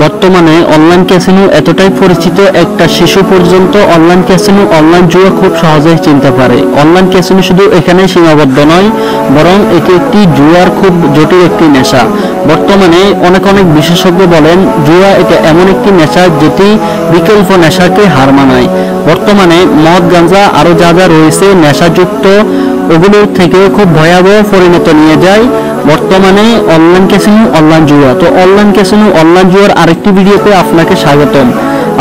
বর্তমানে online casino এতটাই পরিচিত, একটা শিশু পর্যন্ত অনলাইন ক্যাসিনো, অনলাইন জুয়া খুব সহজেই চিনতে পারে। অনলাইন ক্যাসিনো শুধু এখানে সীমাবদ্ধ নয়, বরং এটি একটি জুয়ার খুব জটিল একটি নেশা। বর্তমানে অনেক বিশেষজ্ঞ বলেন জুয়া এটা এমন একটি নেশা যেটি বিকল্প নেশাকে হার মানায়। বর্তমানে মদ, গাঁজা আরও যা যা রয়েছে নেশাযুক্ত, ওগুলোর থেকেও খুব ভয়াবহ পরিণত নিয়ে যায় বর্তমানে অনলাইন ক্যাসিনো, অনলাইন জুয়া। তো অনলাইন ক্যাসিনো, অনলাইন জুয়ার আরেকটি ভিডিওতে আপনাকে স্বাগতম।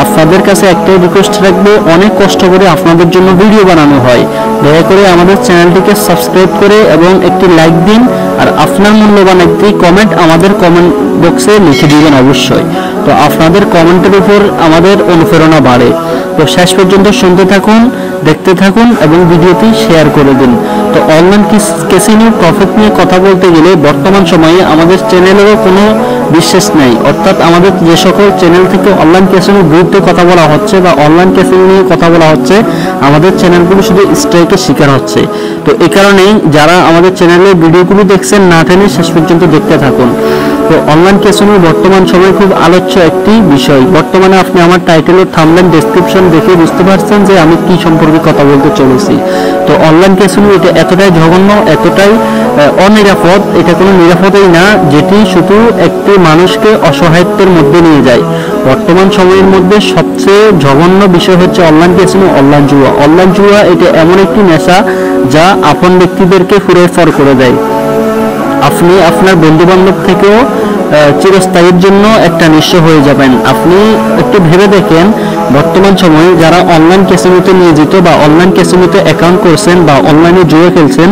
আপনাদের কাছে একটাই রিকোয়েস্ট রাখবো, অনেক কষ্ট করে আপনাদের জন্য ভিডিও বানানো হয়, দয়া করে আমাদের চ্যানেলটিকে সাবস্ক্রাইব করে এবং একটি লাইক দিন, আর আপনার মূল্যবান একটি কমেন্ট আমাদের কমেন্ট বক্সে লিখে দিবেন অবশ্যই। তো আপনাদের কমেন্টের উপর আমাদের অনুপ্রেরণা বাড়ে। তো শেষ পর্যন্ত শুনতে থাকুন, দেখতে থাকুন এবং ভিডিওটি শেয়ার করে দিন। তো অনলাইন ক্যাসিনো প্রফিট নিয়ে কথা বলতে গেলে বর্তমান সময়ে আমাদের চ্যানেলেরও কোনো বিশ্বাস নেই, অর্থাৎ আমাদের যে সকল চ্যানেল থেকে অনলাইন ক্যাসিনোর বিরুদ্ধে কথা বলা হচ্ছে বা অনলাইন ক্যাসিনো নিয়ে কথা বলা হচ্ছে, আমাদের চ্যানেলগুলো শুধু স্ট্রাইকের শিকার হচ্ছে। তো এই কারণেই যারা আমাদের চ্যানেলের ভিডিওগুলো দেখছেন না টেনে শেষ পর্যন্ত দেখতে থাকুন। তো অনলাইন ক্যাসিনো বর্তমান সময়ে খুব আলোচ্য একটি বিষয়। বর্তমানে আপনি আমার টাইটেলের থাম্বনেল ডেসক্রিপশন দেখে বুঝতে পারছেন যে আমি কি সম্পর্কে কথা বলতে চলেছি। তো অনলাইন ক্যাসিনো এটা এতটাই জঘন্য, এতটাই অনিরাপদ, এটা কোনো নিরাপদেই না, যেটি শুধু একটি মানুষকে অসহায়ত্বের মধ্যে নিয়ে যায়। বর্তমান সময়ের মধ্যে সবচেয়ে জঘন্য বিষয় হচ্ছে অনলাইন ক্যাসিনো, অনলাইন জুয়া। অনলাইন জুয়া এটা এমন একটি নেশা যা আপন ব্যক্তিদেরকে ফুরেফর করে দেয়। আপনি আপনার বন্ধু বান্ধব থেকেও চিরস্থায়ীর জন্য একটা নিঃস্ব হয়ে যাবেন। আপনি একটু ভেবে দেখেন, বর্তমান সময়ে যারা অনলাইন ক্যাসিনোতে নিয়োজিত বা অনলাইন ক্যাসিনোতে অ্যাকাউন্ট করছেন বা অনলাইনে জুয়া খেলছেন,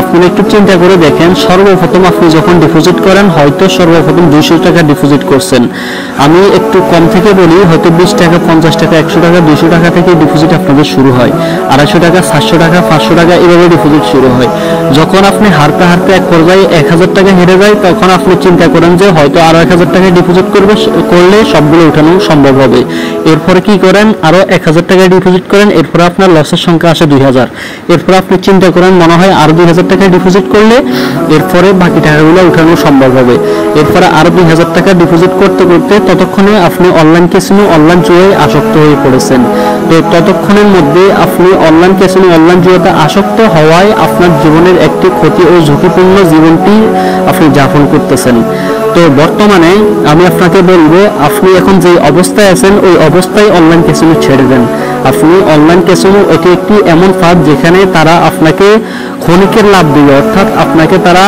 আপনারা একটু চিন্তা করে দেখেন, সর্বপ্রথম আপনি যখন ডিপোজিট করেন, হয়তো সর্বপ্রথম 200 টাকা ডিপোজিট করছেন। আমি একটু কম থেকে বলি, হয়তো 20 টাকা, 50 টাকা, 100 টাকা, 200 টাকা থেকে ডিপোজিট আপনাদের শুরু হয়। 250 টাকা, 700 টাকা, 500 টাকা এভাবে ডিপোজিট শুরু হয়। যখন আপনি হারতে হারতে এক পর্যায়ে 1000 টাকা হেরে যায়, তখন আপনি চিন্তা করেন যে হয়তো আরো 1000 টাকা ডিপোজিট করলে সবগুলো উঠানো সম্ভব হবে। এরপরে কি করেন, আরো 1000 টাকা ডিপোজিট করেন, এরপরে আপনার লসের সংখ্যা আসে 2000। এরপরে আপনি চিন্তা করেন মনে হয় আরো 2000 টাকা ডিপোজিট করলে এরপরে বাকি টাকাগুলো উঠানো সম্ভব হবে। এরপরে আরো 2000 টাকা ডিপোজিট করতে করতে ততক্ষণে আপনি অনলাইন ক্যাসিনো, অনলাইন জুয়ায় আসক্ত হয়ে পড়েছেন। তো ততক্ষণের মধ্যে আপনি অনলাইন ক্যাসিনো, অনলাইন জুয়াতে আসক্ত হওয়ায় আপনার জীবনের একটি ক্ষতি ও ঝুঁকিপূর্ণ জীবনটি আপনি যাপন করতেছেন। তো বর্তমানে আমি আপনাকে বলবো, আপনি এখন যে অবস্থায় আছেন ওই অবস্থায় অনলাইন ক্যাসিনো ছেড়ে দেন। আপনি অনলাইন ক্যাসিনো এটি একটি এমন ফাঁদ যেখানে তারা আপনাকে ক্ষণিকের লাভ দিবে, অর্থাৎ আপনাকে তারা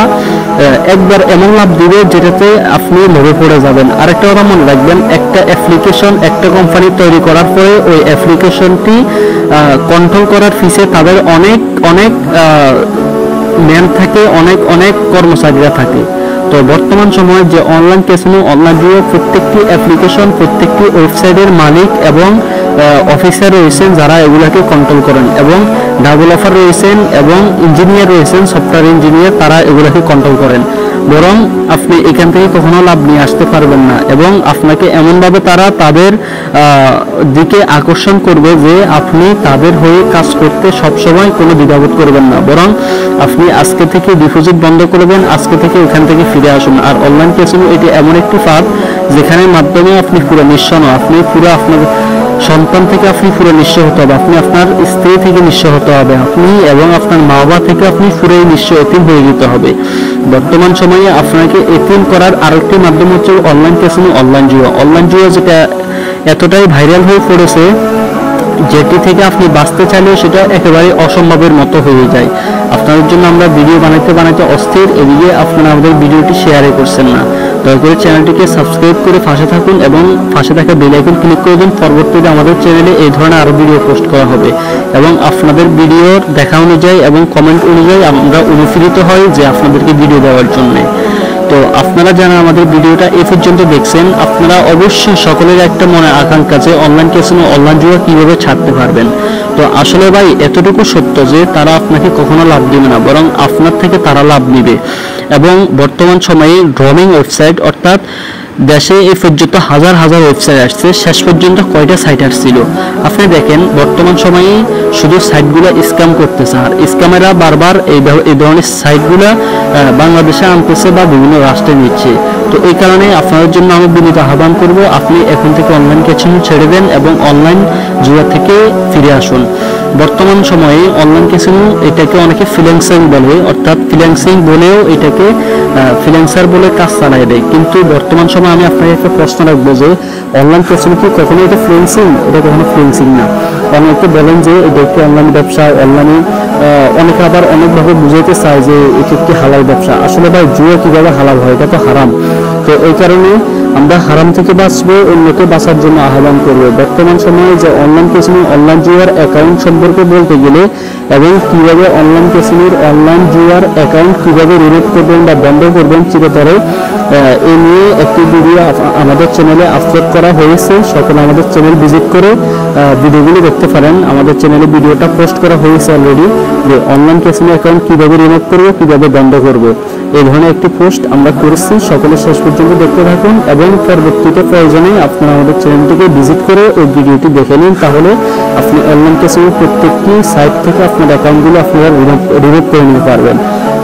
একবার এমন লাভ দিবে যেটাতে আপনি লোভে পড়ে যাবেন। আরেকটা কথা মনে রাখবেন, একটা অ্যাপ্লিকেশন একটা কোম্পানি তৈরি করার পরে ওই অ্যাপ্লিকেশনটি কন্ট্রোল করার ফিসে তাদের অনেক ম্যান থাকে, অনেক কর্মচারীরা থাকে। তো বর্তমান সময়ে যে অনলাইন ক্যাসিনো, অনলাইন জুয়া, প্রত্যেকটি অ্যাপ্লিকেশন, প্রত্যেকটি ওয়েবসাইটের মালিক এবং অফিসার রয়েছেন যারা এগুলাকে কন্ট্রোল করেন, এবং ডেভেলপার রয়েছেন এবং ইঞ্জিনিয়ার রয়েছেন, সফটওয়্যার ইঞ্জিনিয়ার, তারা এগুলাকে কন্ট্রোল করেন। বরং আপনি এখান থেকে কখনো লাভ নিয়ে আসতে পারবেন না, এবং আপনাকে এমনভাবে তারা তাদের দিকে আকর্ষণ করবে যে আপনি তাদের হয়ে কাজ করতে সবসময় কোনো দ্বিধাবোধ করবেন না, বরং আপনি আজকে থেকে ডিপোজিট বন্ধ করবেন, আজকে থেকে ওখান থেকে ফিরে আসুন। আর অনলাইন ক্যাসিনো এটি এমন একটি ফাঁদ যেখানে মাধ্যমে আপনি পুরো নিঃস্ব নয়, আপনি পুরো আপনার সন্তান থেকে আপনি পুরো নিঃস্ব হতে হবে, আপনি আপনার স্ত্রী থেকে নিঃস্ব হতে হবে, আপনি এবং আপনার মা বাবা থেকে আপনি পুরোই নিঃস্ব, এতিম হয়ে যেতে হবে। বর্তমান সময়ে আপনাকে এতিম করার আরেকটি মাধ্যম হচ্ছে অনলাইন ক্যাসিনো, অনলাইন জুয়া। অনলাইন জুয়া যেটা এতটাই ভাইরাল হয়ে পড়েছে, যেটি থেকে আপনি বাঁচতে চাইলেও সেটা একেবারে অসম্ভবের মতো হয়ে যায়। আপনাদের জন্য আমরা ভিডিও বানাইতে অস্থির, এদিকে আপনারা আমাদের ভিডিওটি শেয়ারই করছেন না। দয়া করে চ্যানেলটিকে সাবস্ক্রাইব করে পাশে থাকুন এবং পাশে থাকা বেল আইকন ক্লিক করে দিন। পরবর্তীতে আমাদের চ্যানেলে এই ধরনের আরও ভিডিও পোস্ট করা হবে, এবং আপনাদের ভিডিওর দেখা অনুযায়ী এবং কমেন্ট অনুযায়ী আমরা অনুপ্রেরিত হই যে আপনাদেরকে ভিডিও দেওয়ার জন্য। তো আপনারা যারা আমাদের ভিডিওটা এই পর্যন্ত দেখছেন, আপনারা অবশ্যই সকলের একটা মনে আকাঙ্ক্ষা যে অনলাইন ক্যাসিনো, অনলাইন জুয়া কিভাবে ছাড়তে পারবেন। তো আসলে ভাই এতটুকু সত্য যে তারা আপনাকে কখনো লাভ দিবে না, বরং আপনার থেকে তারা লাভ নিবে। এবং বর্তমান সময়ে ড্রমিং ওয়েবসাইট, অর্থাৎ দেশে এই পর্যন্ত হাজার হাজার ওয়েবসাইট আসছে, শেষ পর্যন্ত কয়টা সাইট আসছিল আপনি দেখেন। বর্তমান সময়ে শুধু সাইটগুলো স্ক্যাম করতেছে, আর স্ক্যামেরা বারবার এই ধরনের সাইটগুলো বাংলাদেশে আনতেছে বা বিভিন্ন রাষ্ট্রে নিচ্ছে। তো এই কারণে আপনাদের জন্য আমি বিনীত আহ্বান করব, আপনি এখন থেকে অনলাইন ক্যাসিনো ছেড়ে দেন এবং অনলাইন জুয়া থেকে ফিরে আসুন। বর্তমান সময়ে অনলাইন ক্যাসিনো এটাকে অনেকে ফ্রিল্যান্সিং বলে, অর্থাৎ ফ্রিল্যান্সিং বলেও এটাকে ফ্রিল্যান্সার বলে কাজ চালায় দেয়। কিন্তু বর্তমান সময়ে আমি আপনাকে একটা প্রশ্ন রাখবো যে অনলাইন ক্যাসিনো কি কখনো এটা ফ্রিল্যান্সিং? এটা কখনো ফ্রিল্যান্সিং না। অনেকে বলেন যে এটা একটি অনলাইন ব্যবসা, অনলাইনে অনেকে আবার অনেকভাবে বুঝাইতে চায় যে এটা একটি হালাল ব্যবসা। আসলে ভাই জুয়া কিভাবে হালাল হয়? এটা তো হারাম। তো এই কারণে আমরা হারাম থেকে বাঁচবো, অন্যকে বাঁচার জন্য আহ্বান করবো। বর্তমান সময়ে যে অনলাইন ক্যাসিনো অনলাইন জুয়ার অ্যাকাউন্ট সম্পর্কে বলতে গেলে এবং কিভাবে অনলাইন ক্যাসিনোর অনলাইন জুয়ার অ্যাকাউন্ট কিভাবে রিমুভ করবেন বা বন্ধ করবেন চিরতরে, এ নিয়ে একটি ভিডিও আমাদের চ্যানেলে আপলোড করা হয়েছে। সকলে আমাদের চ্যানেল ভিজিট করে ভিডিওগুলি দেখতে পারেন। আমাদের চ্যানেলে ভিডিওটা পোস্ট করা হয়েছে অলরেডি, যে অনলাইন ক্যাসিনো অ্যাকাউন্ট কিভাবে রিমুভ করবো, কিভাবে বন্ধ করবো, এই ধরনের একটি পোস্ট আমরা করেছি। সকলে শেষ পর্যন্ত দেখতে থাকুন এবং পরবর্তীতে প্রয়োজনে আপনারা আমাদের চ্যানেলটিকে ভিজিট করে ওই ভিডিওটি দেখে নিন। তাহলে আপনি অনলাইন ক্যাসিনোর প্রত্যেকটি সাইট থেকে আপনার অ্যাকাউন্টগুলো আপনারা রিমুভ করে নিতে পারবেন।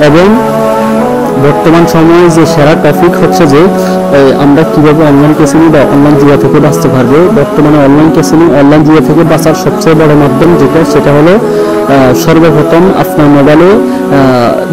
এবং বর্তমান সময়ে যে সেরা টপিক হচ্ছে যে আমরা কিভাবে অনলাইন ক্যাসিনো বা অনলাইন জুয়া থেকে বাঁচতে পারবো। বর্তমানে অনলাইন ক্যাসিনো অনলাইন জুয়া থেকে বাঁচার সবচেয়ে বড় মাধ্যম সেটা হলো সর্বপ্রথম আপনার মোবাইলে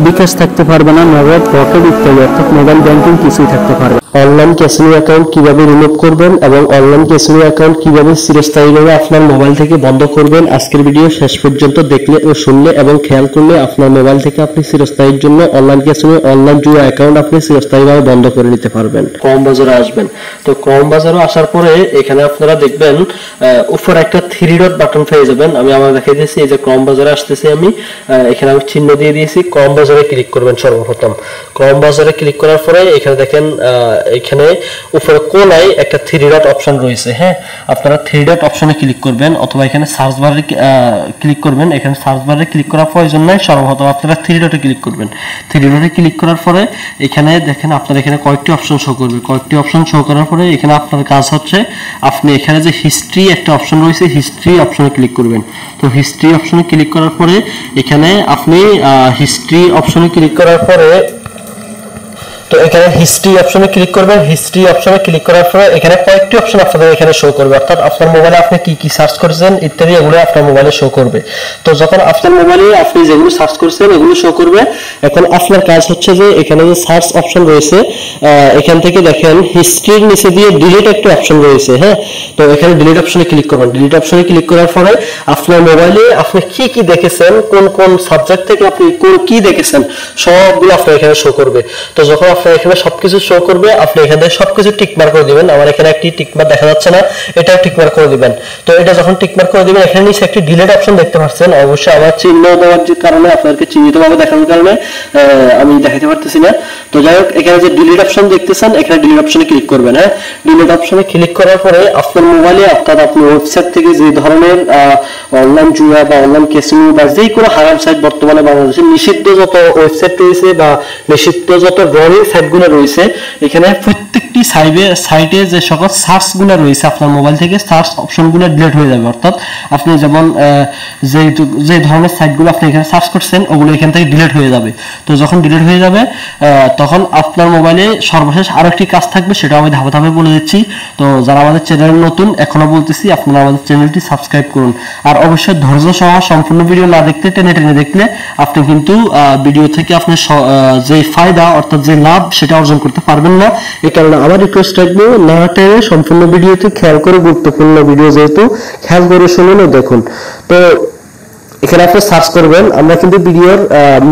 বিকাশ থাকতে পারবে না, নগদ, পকেট ইত্যাদি, অর্থাৎ মোবাইল ব্যাংকিং কিছুই থাকতে পারবে। অনলাইন ক্যাসিনো অ্যাকাউন্ট কিভাবে রিমুভ করবেন এবং অনলাইন ক্যাসিনো অ্যাকাউন্ট কিভাবে চিরস্থায়ীভাবে আপনার মোবাইল থেকে বন্ধ করবেন, আজকের ভিডিও শেষ পর্যন্ত দেখলে ও শুনলে এবং খেয়াল করলে আপনার মোবাইল থেকে আপনি চিরস্থায়ীর জন্য অনলাইন ক্যাসিনো অনলাইন জুয়া অ্যাকাউন্ট আপনি চিরস্থায়ীভাবে বন্ধ করে নিতে পারবেন। ক্রোম বাজারে আসবেন। তো ক্রোম বাজারে আসার পরে এখানে আপনারা দেখবেন উপরে একটা 3 ডট বাটন পেয়ে যাবেন। আমি আমার দেখাই দিয়েছি, এই যে ক্রোম বাজারে আসতেছি আমি, এখানে আমি চিহ্ন দিয়ে দিয়েছি। ক্রোম বাজারে ক্লিক করবেন সর্বপ্রথম। ক্রোম বাজারে ক্লিক করার পরে এখানে দেখেন এখানে উপরে কোনায় একটা 3 ডট অপশন রয়েছে। হ্যাঁ, আপনারা 3 ডট অপশনে ক্লিক করবেন অথবা এখানে সার্চ বারে ক্লিক করবেন। এখানে সার্চ বারে ক্লিক করার প্রয়োজন নাই, সর্বপ্রথম আপনারা 3 ডটে ক্লিক করবেন। 3 ডটে ক্লিক করার পরে এখানে দেখেন আপনার এখানে কয়েকটি অপশন শো করবে। কয়েকটি অপশন শো করার পরে এখানে আপনার কাজ হচ্ছে আপনি এখানে যে হিস্ট্রি একটা অপশন রয়েছে, হিস্ট্রি অপশনে ক্লিক করবেন। তো হিস্ট্রি অপশনে ক্লিক করার পরে এখানে আপনি হিস্ট্রি অপশনে ক্লিক করার পরে তো এখানে হিস্ট্রি অপশনে ক্লিক করবেন। হিস্ট্রি অপশনে ক্লিক করার পরে এখানে কয়েকটি অপশন আপনাদের এখানে শো করবে, অর্থাৎ আপনার মোবাইলে আপনি কি কি সার্চ করেছেন ইত্যাদি এগুলো আপনার মোবাইলে শো করবে। তো যখন আপনার মোবাইলে আপনি যেগুলো সার্চ করেছেন এগুলো শো করবে। এখন আপনার কাজ হচ্ছে যে এখানে যে সার্চ অপশন রয়েছে এখান থেকে দেখেন হিস্ট্রির নিচে দিয়ে ডিলিট একটা অপশন রয়েছে। হ্যাঁ, তো এখানে ডিলিট অপশনে ক্লিক করবেন। ডিলিট অপশনে ক্লিক করার পরে আপনার মোবাইলে আপনি কি কি দেখেছেন, কোন কোন সাবজেক্ট থেকে আপনি কোন কি দেখেছেন সবগুলো আপনার এখানে শো করবে। তো যখন আপনার এখানে সবকিছু শো করবে আপনি এখান থেকে সবকিছু টিক মার্ক করে দিবেন। আমার এখানে একটি টিক মার্ক দেখা যাচ্ছে না, এটা টিক মার্ক করে দিবেন। তো এটা যখন টিক মার্ক করে দিবেন এখানে নিচে একটি ডিলিট অপশন দেখতে পাচ্ছেন। অবশ্যই আমার চিহ্ন দেওয়ার কারণে আপনাদেরকে চিহ্নিতভাবে দেখানোর কারণে আমি দেখাতে পারতেছি না। তো যাই হোক, এখানে যে ডিলিট অপশন দেখতেছেন এখানে ডিলিট অপশনে ক্লিক করবেন। হ্যাঁ, ডিলিট অপশনে ক্লিক করার পরে আপনার মোবাইলে অর্থাৎ আপনি ওয়েবসাইট থেকে যে ধরনের অনলাইন জুয়া বা অনলাইন ক্যাসিনো বা যে কোনো হারাম সাইট বর্তমানে বাংলাদেশে নিষিদ্ধ যত ওয়েবসাইট রয়েছে বা নিষিদ্ধ যত রনিং সাইটগুলো রয়েছে, এখানে প্রত্যেকটি সাইটে যে সকল সার্চগুলো রয়েছে আপনার মোবাইল থেকে সার্চ অপশনগুলো ডিলিট হয়ে যাবে। অর্থাৎ আপনি যেমন যে ধরনের সাইটগুলো আপনি এখানে সার্চ করছেন ওগুলো এখান থেকে ডিলিট হয়ে যাবে। তো যখন ডিলিট হয়ে যাবে তখন আপনার মোবাইলে সর্বশেষ আরো একটি কাজ থাকবে, সেটা আমি ধাপে ধাপে বলে দিচ্ছি। তো যারা আমাদের চ্যানেল নতুন এখনো বলতেছি আপনারা আমাদের চ্যানেলটি সাবস্ক্রাইব করুন। আর অবশ্যই ধৈর্য সহ সম্পূর্ণ ভিডিও না দেখতে টেনে টেনে দেখলে আপনি কিন্তু ভিডিও থেকে আপনার যে ফায়দা অর্থাৎ যে লাভ সেটা অর্জন করতে পারবেন না। এই কারণে আমার রিকোয়েস্ট থাকবে না টেনে সম্পূর্ণ ভিডিওটি খেয়াল করে, গুরুত্বপূর্ণ ভিডিও যেহেতু খেয়াল করে শুনুন ও দেখুন। তো এখানে আপনি সার্চ করবেন। আমরা কিন্তু ভিডিওর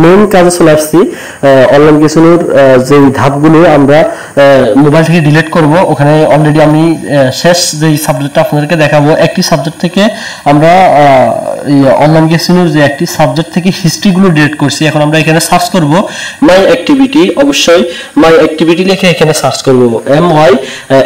মেইন কাজে চলে আসছি। অনলাইন ক্যাসিনোর যে ধাপগুলো আমরা মোবাইল থেকে ডিলিট করব, ওখানে অলরেডি আমি শেষ যে সাবজেক্টটা আপনাদেরকে দেখাবো, একটি সাবজেক্ট থেকে আমরা অনলাইন ক্যাসিনোর যে একটি সাবজেক্ট থেকে হিস্ট্রিগুলো ডিলিট করছি। এখন আমরা এখানে সার্চ করব মাই অ্যাক্টিভিটি। অবশ্যই মাই অ্যাক্টিভিটি লিখে এখানে সার্চ করব, MY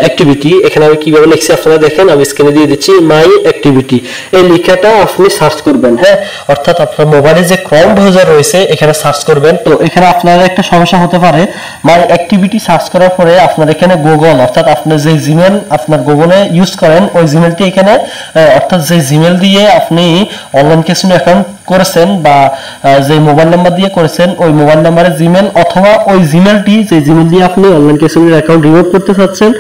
অ্যাক্টিভিটি। এখানে আমি কিভাবে লিখছি আপনারা দেখেন, আমি স্ক্রিনে দিয়ে দিচ্ছি মাই অ্যাক্টিভিটি। এই লেখাটা আপনি সার্চ করবেন। হ্যাঁ, অর্থাৎ আপনার মোবাইলে যে ক্রোম ব্রাউজার রয়েছে এখানে সার্চ করবেন। তো এখানে আপনার একটা সমস্যা হতে পারে, মাই অ্যাক্টিভিটি সার্চ করার পরে আপনার এখানে গুগল অর্থাৎ আপনি যে জিমেল আপনার গুগলে ইউজ করেন ওই জিমেলটি এখানে অর্থাৎ যে জিমেল দিয়ে আপনি অনলাইন ক্যাসিনো অ্যাকাউন্ট করেছেন বা যে মোবাইল নাম্বার দিয়ে করেছেন ওই মোবাইল নাম্বারের জিমেল অথবা ওই জিমেলটি যে জিমেল দিয়ে আপনি অনলাইন ক্যাসিনোর অ্যাকাউন্ট রিমুভ করতে চাচ্ছেন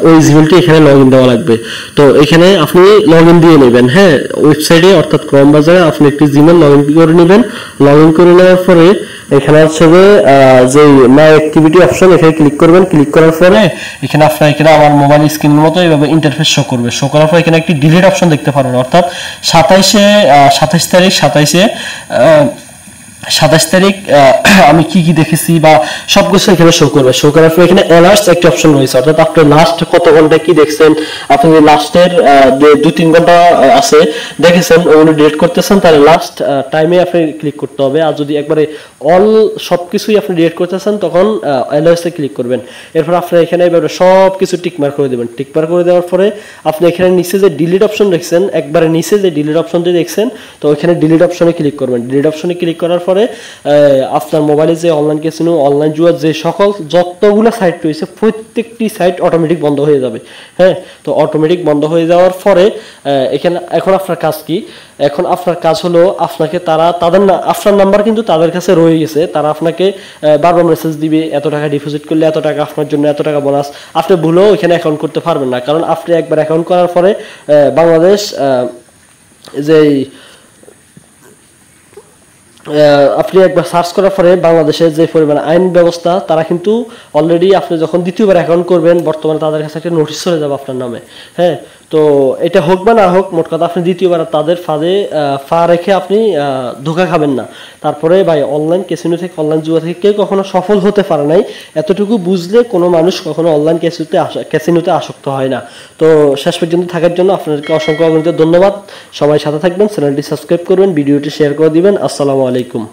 ওই জিমেলটি এখানে লগইন দেওয়া লাগবে। তো এখানে আপনি লগইন দিয়ে নেবেন। হ্যাঁ, ওয়েবসাইটে অর্থাৎ ক্রোম ব্রাউজারে আপনি একটি জিমেল লগইন করে নেবেন। লগইন করে নেওয়ার পরে এখানে হচ্ছে যে মাই অ্যাক্টিভিটি অপশন এখানে ক্লিক করবেন। ক্লিক করার পরে এখানে আপনার এখানে আমার মোবাইল স্ক্রিনের মতো এইভাবে ইন্টারফেস শো করবে। শো করার পর এখানে একটি ডিলিট অপশন দেখতে পারবেন, অর্থাৎ 27 তারিখ আমি কি দেখেছি বা সবকিছু এখানে শো করবে। শো করার পর এখানে অ্যালার্টস একটা অপশন রয়েছে, অর্থাৎ আপনি লাস্ট কত ঘন্টা কি দেখছেন, আপনি লাস্টের 2-3 ঘন্টা আছে দেখেছেন ওগুলো ডিলিট করতেছেন তাহলে লাস্ট টাইমে আপনি ক্লিক করতে হবে। আর যদি একবারে অল সবকিছুই আপনি ডিলিট করতেছেন তখন অ্যালার্টসে ক্লিক করবেন। এরপর আপনি এখানে এভাবে সবকিছু টিকমার্ক করে দেবেন। টিকমার্ক করে দেওয়ার পরে আপনি এখানে নিচে যে ডিলিট অপশন দেখছেন একবারে নিচে যে ডিলিট অপশনটি দেখছেন তো ওইখানে ডিলিট অপশনে ক্লিক করবেন। ডিলিট অপশনে ক্লিক করার পরে আপনার মোবাইলে যে অনলাইন ক্যাসিনো অনলাইন জুয়া যে সকল যতগুলো সাইট রয়েছে প্রত্যেকটি সাইট অটোমেটিক বন্ধ হয়ে যাবে। হ্যাঁ, তো অটোমেটিক বন্ধ হয়ে যাওয়ার পরে এখন আপনার কাজ কি? এখন আপনার কাজ হলো আপনাকে আপনার নাম্বার কিন্তু তাদের কাছে রয়ে গেছে, তারা আপনাকে বারবার মেসেজ দিবে এত টাকা ডিপোজিট করলে এত টাকা আপনার জন্য এত টাকা বোনাস। আপনি ভুলেও এখানে অ্যাকাউন্ট করতে পারবেন না, কারণ আপনি একবার অ্যাকাউন্ট করার পরে বাংলাদেশ আপনি একবার সার্চ করার পরে বাংলাদেশের যে পরিমাণ আইন ব্যবস্থা তারা কিন্তু অলরেডি আপনি যখন দ্বিতীয়বার অ্যাকাউন্ট করবেন বর্তমানে তাদের কাছে একটা নোটিশ চলে যাবে আপনার নামে। হ্যাঁ, তো এটা হোক বা না হোক মোট কথা আপনি দ্বিতীয়বার তাদের ফাঁদে পা রেখে আপনি ধোঁকা খাবেন না। তারপরে ভাই অনলাইন ক্যাসিনো থেকে অনলাইন জুয়া থেকে কেউ কখনো সফল হতে পারে নাই, এতটুকু বুঝলে কোনো মানুষ কখনো অনলাইন ক্যাসিনোতে আসক্ত হয় না। তো শেষ পর্যন্ত থাকার জন্য আপনাদেরকে অসংখ্য অগণিত ধন্যবাদ। সবাই সাথে থাকবেন, চ্যানেলটি সাবস্ক্রাইব করবেন, ভিডিওটি শেয়ার করে দিবেন। আসসালামু আলাইকুম।